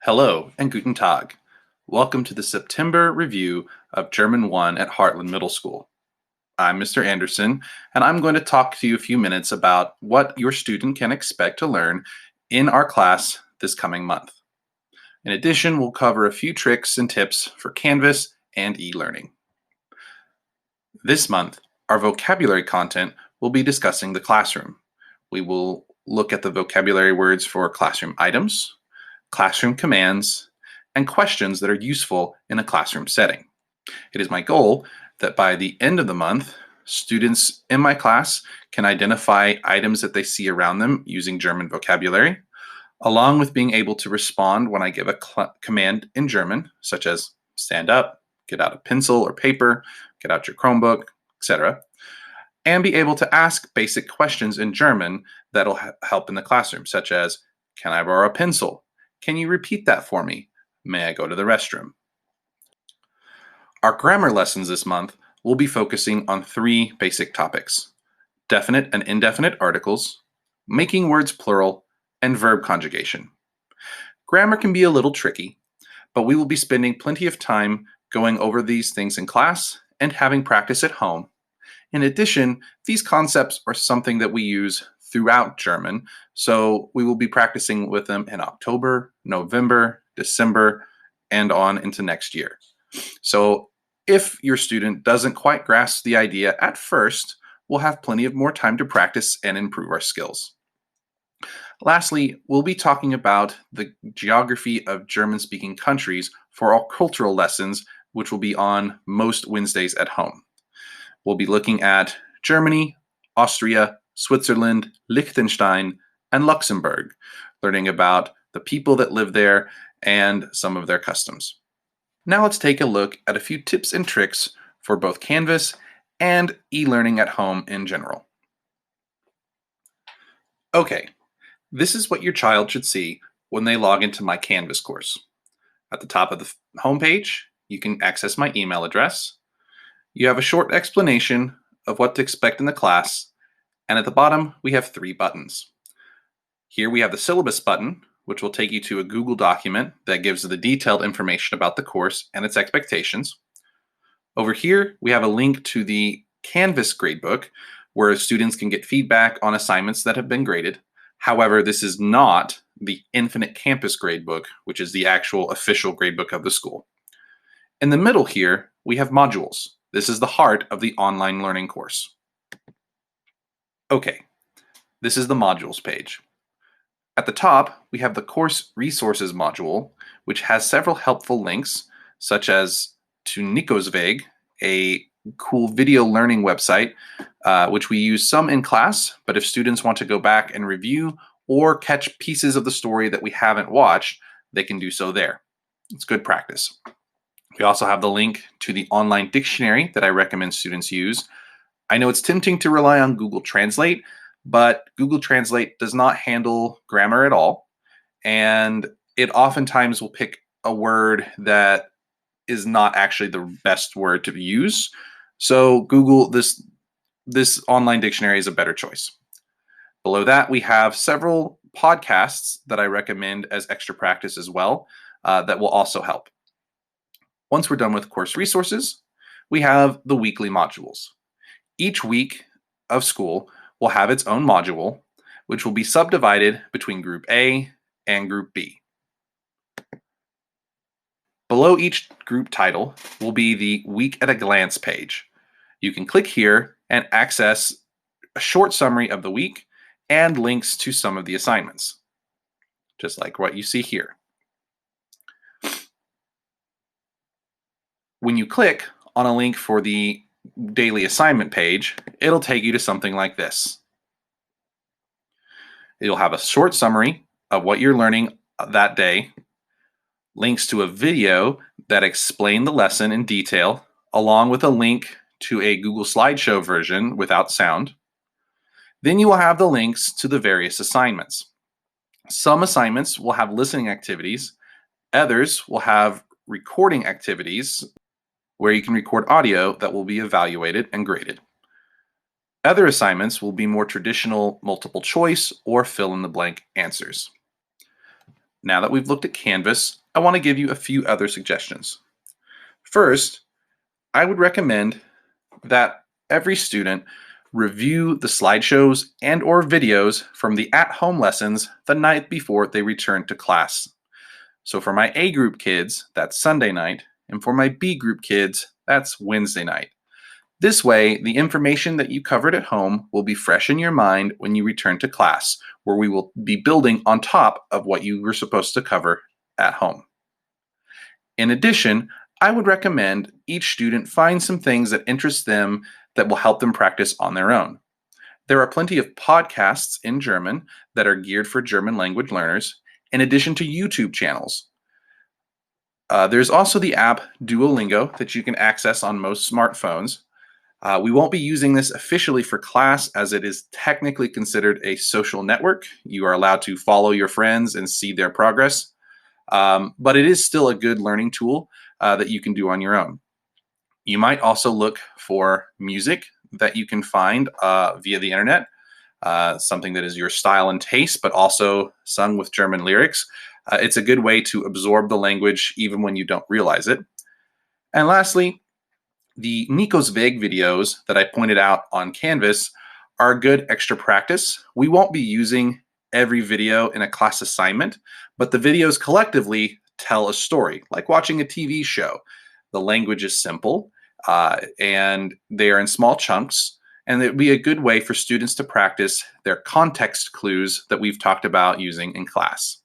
Hello and Guten Tag. Welcome to the September review of German 1 at Heartland Middle School. I'm Mr. Anderson, and I'm going to talk to you a few minutes about what your student can expect to learn in our class this coming month. In addition, we'll cover a few tricks and tips for Canvas and e-learning. This month, our vocabulary content will be discussing the classroom. We will look at the vocabulary words for classroom items, classroom commands, and questions that are useful in a classroom setting. It is my goal that by the end of the month, students in my class can identify items that they see around them using German vocabulary, along with being able to respond when I give a command in German, such as stand up, get out a pencil or paper, get out your Chromebook, etc., and be able to ask basic questions in German that'll help in the classroom, such as, can I borrow a pencil? Can you repeat that for me? May I go to the restroom? Our grammar lessons this month will be focusing on three basic topics: definite and indefinite articles, making words plural, and verb conjugation. Grammar can be a little tricky, but we will be spending plenty of time going over these things in class and having practice at home. In addition, these concepts are something that we use throughout German, so we will be practicing with them in October, November, December, and on into next year. So if your student doesn't quite grasp the idea at first, we'll have plenty of more time to practice and improve our skills. Lastly, we'll be talking about the geography of German-speaking countries for our cultural lessons, which will be on most Wednesdays at home. We'll be looking at Germany, Austria, Switzerland, Liechtenstein, and Luxembourg, learning about the people that live there and some of their customs. Now let's take a look at a few tips and tricks for both Canvas and e-learning at home in general. Okay, this is what your child should see when they log into my Canvas course. At the top of the homepage, you can access my email address. You have a short explanation of what to expect in the class, and at the bottom, we have three buttons. Here we have the syllabus button, which will take you to a Google document that gives the detailed information about the course and its expectations. Over here, we have a link to the Canvas gradebook, where students can get feedback on assignments that have been graded. However, this is not the Infinite Campus gradebook, which is the actual official gradebook of the school. In the middle here, we have modules. This is the heart of the online learning course. Okay, this is the modules page. At the top, we have the course resources module, which has several helpful links, such as to Nikosweg, a cool video learning website, which we use some in class, but if students want to go back and review or catch pieces of the story that we haven't watched, they can do so there. It's good practice. We also have the link to the online dictionary that I recommend students use. I know it's tempting to rely on Google Translate, but Google Translate does not handle grammar at all, and it oftentimes will pick a word that is not actually the best word to use. So Google, this online dictionary is a better choice. Below that, we have several podcasts that I recommend as extra practice as well that will also help. Once we're done with course resources, we have the weekly modules. Each week of school will have its own module, which will be subdivided between Group A and Group B. Below each group title will be the Week at a Glance page. You can click here and access a short summary of the week and links to some of the assignments, just like what you see here. When you click on a link for the daily assignment page, it'll take you to something like this. It'll have a short summary of what you're learning that day, links to a video that explain the lesson in detail, along with a link to a Google slideshow version without sound. Then you will have the links to the various assignments. Some assignments will have listening activities. Others will have recording activities where you can record audio that will be evaluated and graded. Other assignments will be more traditional multiple choice or fill in the blank answers. Now that we've looked at Canvas, I want to give you a few other suggestions. First, I would recommend that every student review the slideshows and or videos from the at-home lessons the night before they return to class. So for my A group kids, that's Sunday night, and for my B group kids, that's Wednesday night. This way, the information that you covered at home will be fresh in your mind when you return to class, where we will be building on top of what you were supposed to cover at home. In addition, I would recommend each student find some things that interest them that will help them practice on their own. There are plenty of podcasts in German that are geared for German language learners, in addition to YouTube channels. There's also the app Duolingo that you can access on most smartphones. We won't be using this officially for class as it is technically considered a social network. You are allowed to follow your friends and see their progress, but it is still a good learning tool that you can do on your own. You might also look for music that you can find via the internet, something that is your style and taste, but also sung with German lyrics. It's a good way to absorb the language even when you don't realize it. And lastly, the Nico's Vague videos that I pointed out on Canvas are good extra practice. We won't be using every video in a class assignment, but the videos collectively tell a story, like watching a TV show. The language is simple, and they are in small chunks, and it would be a good way for students to practice their context clues that we've talked about using in class.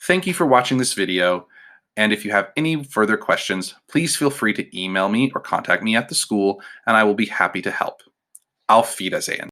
Thank you for watching this video. And if you have any further questions, please feel free to email me or contact me at the school, and I will be happy to help. Auf Wiedersehen.